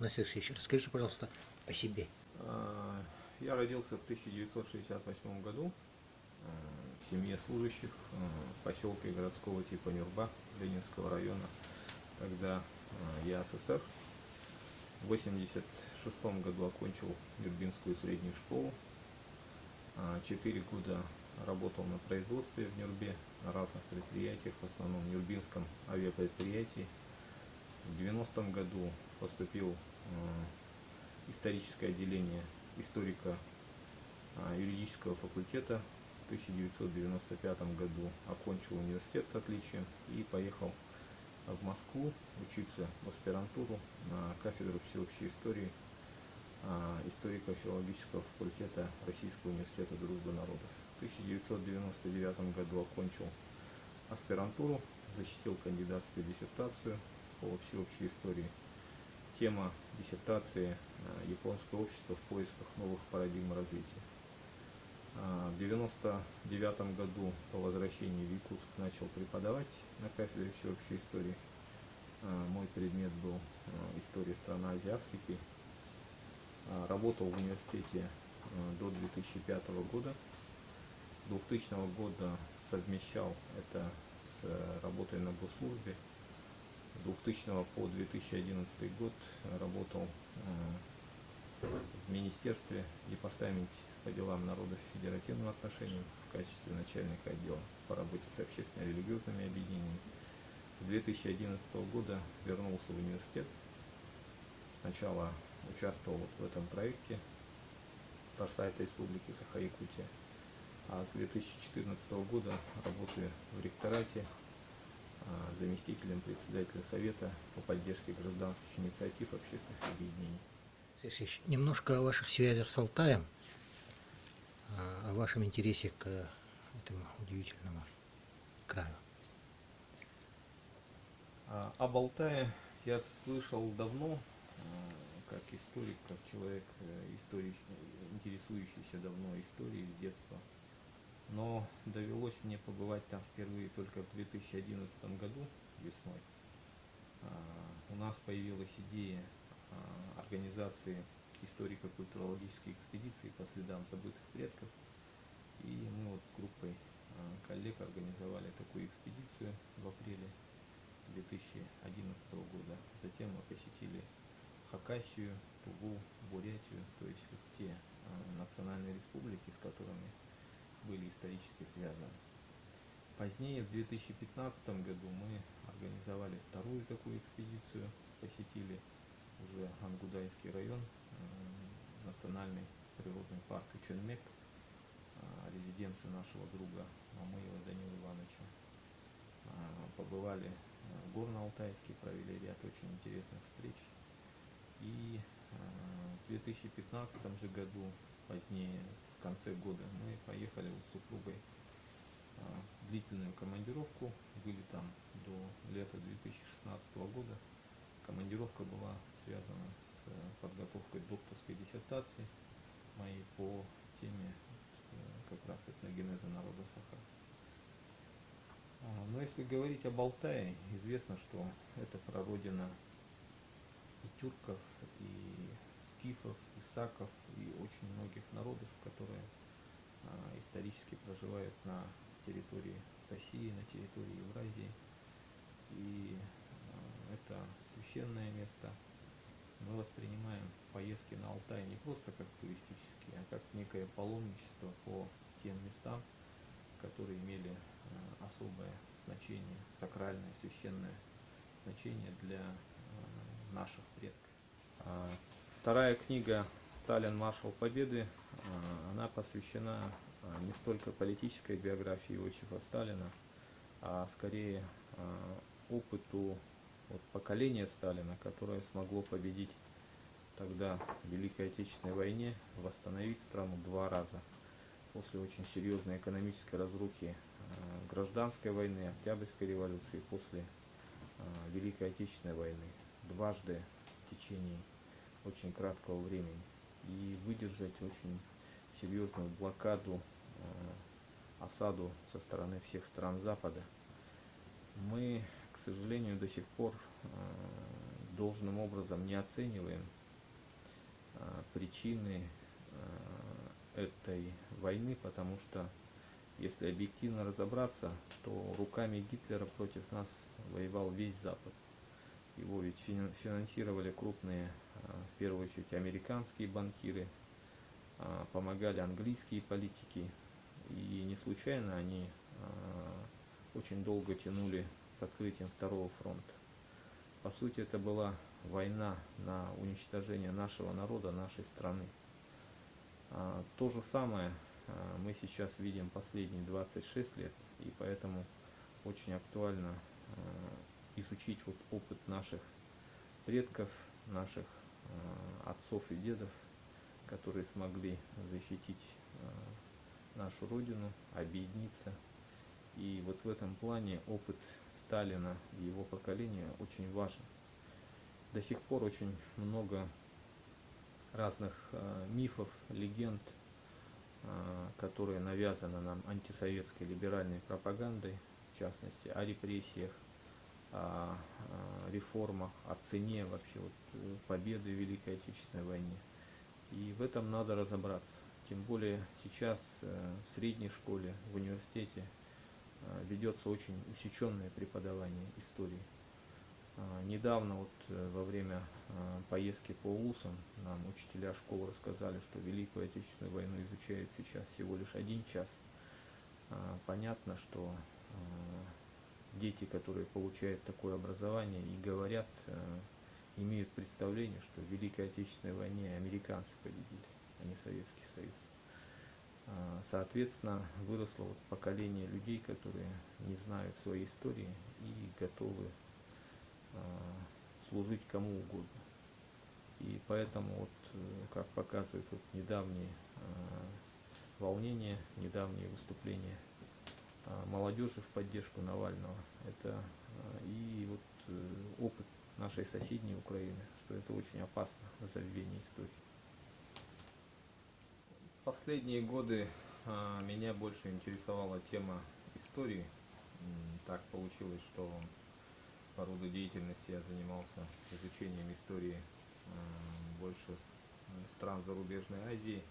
Насир Алексеевич, расскажите, пожалуйста, о себе. Я родился в 1968 году в семье служащих в поселке городского типа Нюрба Ленинского района. Тогда я СССР. В 1986 году окончил Нюрбинскую среднюю школу. 4 года работал на производстве в Нюрбе, на разных предприятиях, в основном в Нюрбинском авиапредприятии. В 90-м году поступил в историческое отделение историка юридического факультета. В 1995 году окончил университет с отличием и поехал в Москву учиться в аспирантуру на кафедру всеобщей истории историко-филологического факультета Российского университета дружбы народов. В 1999 году окончил аспирантуру, защитил кандидатскую диссертацию по всеобщей истории. Тема диссертации «Японское общество в поисках новых парадигм развития». В 1999 году по возвращении в Якутск начал преподавать на кафедре всеобщей истории. Мой предмет был история стран Азии и Африки. Работал в университете до 2005 года. С 2000 года совмещал это с работой на госслужбе. С 2000 по 2011 год работал в Министерстве, департаменте по делам народов и федеративным отношениям в качестве начальника отдела по работе с общественно-религиозными объединениями. С 2011 года вернулся в университет. Сначала участвовал в этом проекте Форсайта Республики Саха-Якутия, а с 2014 года работаю в ректорате заместителем председателя Совета по поддержке гражданских инициатив общественных объединений. Алексеевич, немножко о ваших связях с Алтаем, о вашем интересе к этому удивительному краю. Об Алтае я слышал давно, как историк, как человек, интересующийся давно историей с детства. Но довелось мне побывать там впервые только в 2011 году весной. У нас появилась идея организации историко-культурологической экспедиции по следам забытых предков. И мы вот с группой коллег организовали такую экспедицию в апреле 2011 года. Затем мы посетили Хакасию, Туву, Бурятию, то есть вот те национальные республики, с которыми были исторически связаны. Позднее, в 2015 году, мы организовали вторую такую экспедицию, посетили уже Ангудайский район, национальный природный парк Ичунмек, резиденцию нашего друга Мамыева Данила Ивановича. Побывали в Горно-Алтайске, провели ряд очень интересных встреч. И в 2015 же году, позднее, в конце года, мы поехали с супругой в длительную командировку. Были там до лета 2016 года. Командировка была связана с подготовкой докторской диссертации моей по теме как раз этногенеза народа Саха. Но если говорить об Алтае, известно, что это прародина и тюрков, и скифов, и саков, и очень многих народов, которые исторически проживают на территории России, на территории Евразии. И это священное место. Мы воспринимаем поездки на Алтай не просто как туристические, а как некое паломничество по тем местам, которые имели особое значение, сакральное, священное значение для наших предков. Вторая книга «Сталин. Маршал Победы», она посвящена не столько политической биографии Иосифа Сталина, а скорее опыту поколения Сталина, которое смогло победить тогда в Великой Отечественной войне, восстановить страну 2 раза. После очень серьезной экономической разрухи гражданской войны, Октябрьской революции, после Великой Отечественной войны, дважды в течение очень краткого времени, и выдержать очень серьезную блокаду, осаду со стороны всех стран Запада. Мы, к сожалению, до сих пор должным образом не оцениваем причины этой войны, потому что если объективно разобраться, то руками Гитлера против нас воевал весь Запад. Его ведь финансировали крупные, в первую очередь, американские банкиры, помогали английские политики. И не случайно они очень долго тянули с открытием Второго фронта. По сути, это была война на уничтожение нашего народа, нашей страны. То же самое мы сейчас видим последние 26 лет, и поэтому очень актуально изучить вот опыт наших предков, наших отцов и дедов, которые смогли защитить нашу родину, объединиться. И вот в этом плане опыт Сталина и его поколения очень важен. До сих пор очень много разных мифов, легенд, которые навязаны нам антисоветской либеральной пропагандой, в частности, о репрессиях, о реформах, о цене вообще вот победы в Великой Отечественной войне. И в этом надо разобраться. Тем более сейчас в средней школе, в университете ведется очень усеченное преподавание истории. Недавно вот во время поездки по ВУЗам нам учителя школы рассказали, что Великую Отечественную войну изучают сейчас всего лишь 1 час. Понятно, что дети, которые получают такое образование и говорят, имеют представление, что в Великой Отечественной войне американцы победили, а не Советский Союз. Соответственно, выросло вот поколение людей, которые не знают своей истории и готовы служить кому угодно. И поэтому, вот, как показывают вот недавние волнения, недавние выступления молодежи в поддержку Навального, это и вот опыт нашей соседней Украины, что это очень опасно, забвение истории. Последние годы меня больше интересовала тема истории. Так получилось, что по роду деятельности я занимался изучением истории больше стран зарубежной Азии.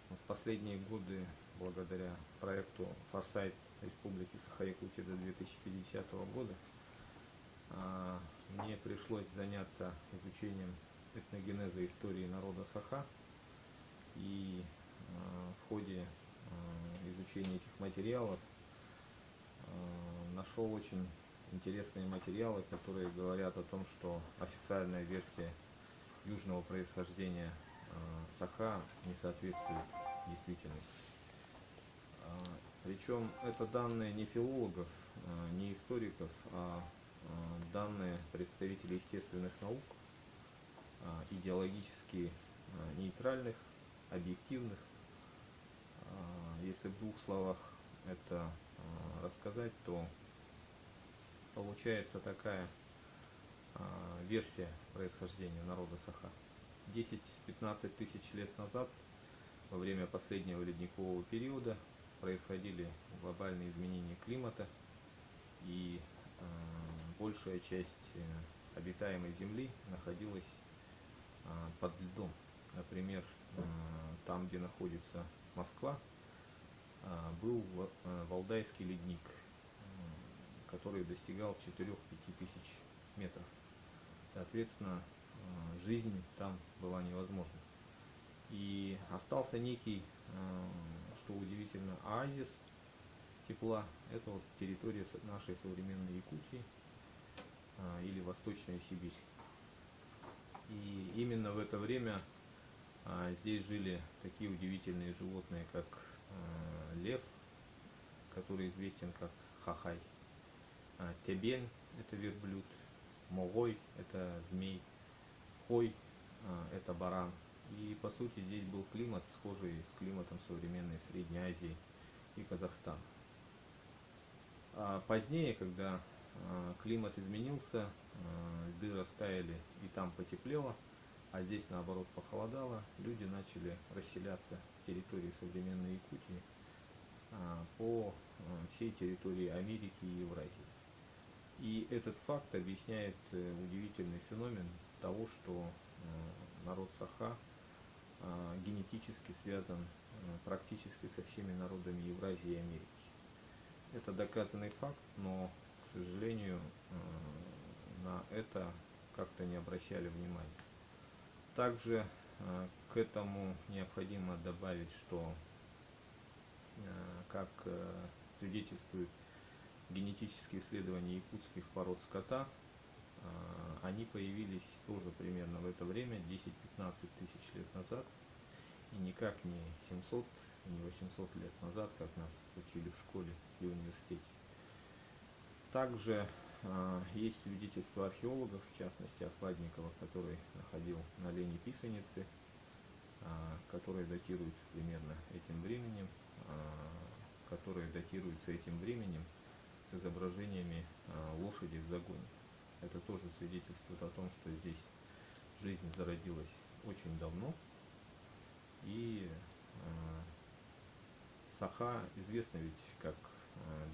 В последние годы, благодаря проекту «Форсайт» Республики Саха-Якутия до 2050 года, мне пришлось заняться изучением этногенеза истории народа Саха. И в ходе изучения этих материалов нашел очень интересные материалы, которые говорят о том, что официальная версия южного происхождения Саха не соответствует действительности. Причем это данные не филологов, не историков, а данные представителей естественных наук, идеологически нейтральных, объективных. Если в 2 словах это рассказать, то получается такая версия происхождения народа Саха. 10-15 тысяч лет назад, во время последнего ледникового периода, происходили глобальные изменения климата, и большая часть обитаемой Земли находилась под льдом. Например, там, где находится Москва, был Валдайский ледник, который достигал 4-5 тысяч метров. Соответственно, жизнь там была невозможна. И остался некий, что удивительно, оазис тепла. Это вот территория нашей современной Якутии или Восточная Сибирь. И именно в это время здесь жили такие удивительные животные, как лев, который известен как хахай, тебен – это верблюд, могой – это змей, хой – это баран. И по сути здесь был климат, схожий с климатом современной Средней Азии и Казахстана. А позднее, когда климат изменился, льды растаяли и там потеплело, а здесь наоборот похолодало, люди начали расселяться с территории современной Якутии по всей территории Америки и Евразии. И этот факт объясняет удивительный феномен того, что народ Саха генетически связан практически со всеми народами Евразии и Америки. Это доказанный факт, но, к сожалению, на это как-то не обращали внимания. Также к этому необходимо добавить, что, как свидетельствует генетические исследования якутских пород скота, они появились тоже примерно в это время, 10-15 тысяч лет назад, и никак не 700, не 800 лет назад, как нас учили в школе и университете. Также есть свидетельства археологов, в частности Охладникова, который находил на Лене писаницы, которые датируются примерно этим временем, с изображениями лошади в загоне. Это тоже свидетельствует о том, что здесь жизнь зародилась очень давно, и Саха известны ведь как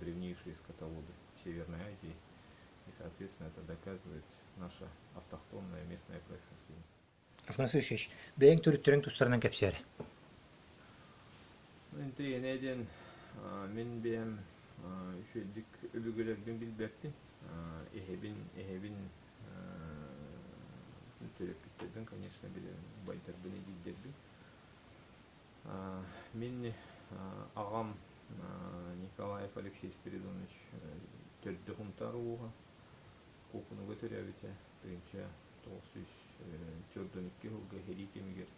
древнейшие скотоводы в Северной Азии, и, соответственно, это доказывает наше автохтонное местное происхождение. Афанасий Ильич, бәйін түріттерін тұстарынан кәпсәрі. Неден мен бәйім үшедік өбігілердің білбәктін, эхебин түрекіттердің, конечно, байтар бенедиктердің. Мен ағам Николаев Алексей Спиридонович төрді құнтар оға, қоқыны көтер әбіте, түйінші 942 жылғы херикемігер.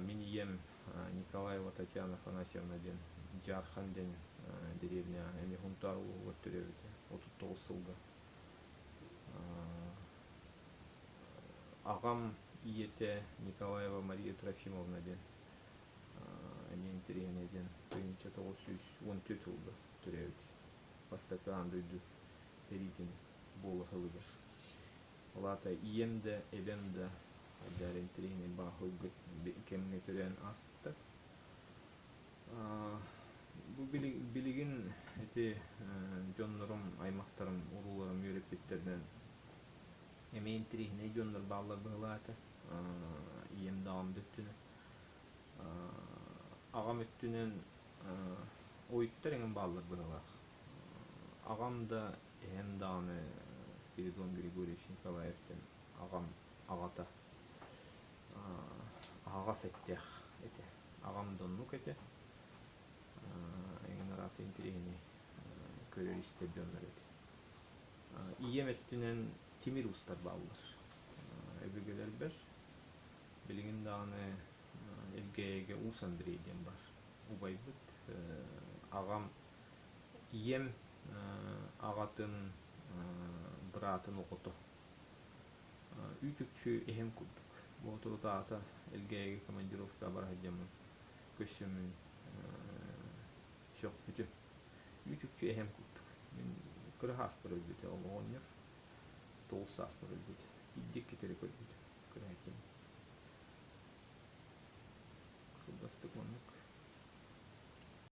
Мен ем Николаева Татьяна Афанасьевна ден Джархан ден деревня әме құнтар оға көтер әбіте, 39 жылғы. Ағам иете Николаева Мария Трофимовна ден әмен деревнеден түйінші 914 жылғы көтер әбіте. Постапян дүйді херикемі болы хылығы. Лата иемде, эбемде, дәрен трейни бахы кемне төрен аспыта. Бұл білігін әте жонларым, аймақтарым, уруларым өрепеттерден әмейін трейни жонлар бағылар бұғылаты. Иемде ағам дөттіні. Ағам өттінен ойыттар әңін бағылар бұғылар. Ағамда әм дағаны Спиридон Григорьевич Николаевтен ағам ағата аға сәттех әте. Ағам доннук әте. Әңін арасы интерегіне көрерістер дөнлер әте. Ием әттінен Тимир ұстар бағылар. Әбігелер бір. Білігін дағаны Элгееге Ус Андрейден бар. Убай бұд. Ағам ием ағатын братын оқыты. Үйтікчі эхем күрдік. Бұл тұрда ата Элгееге командировка бар әдемін. Көсімін шоқ бүті. Үйтікчі эхем күрдік. Мен күрі хаспыр өлбіті. Ол оңыр. 9 аспыр өлбіті. Иддік кетері көрбіті. Күрі әкем. Күрбастық онлық.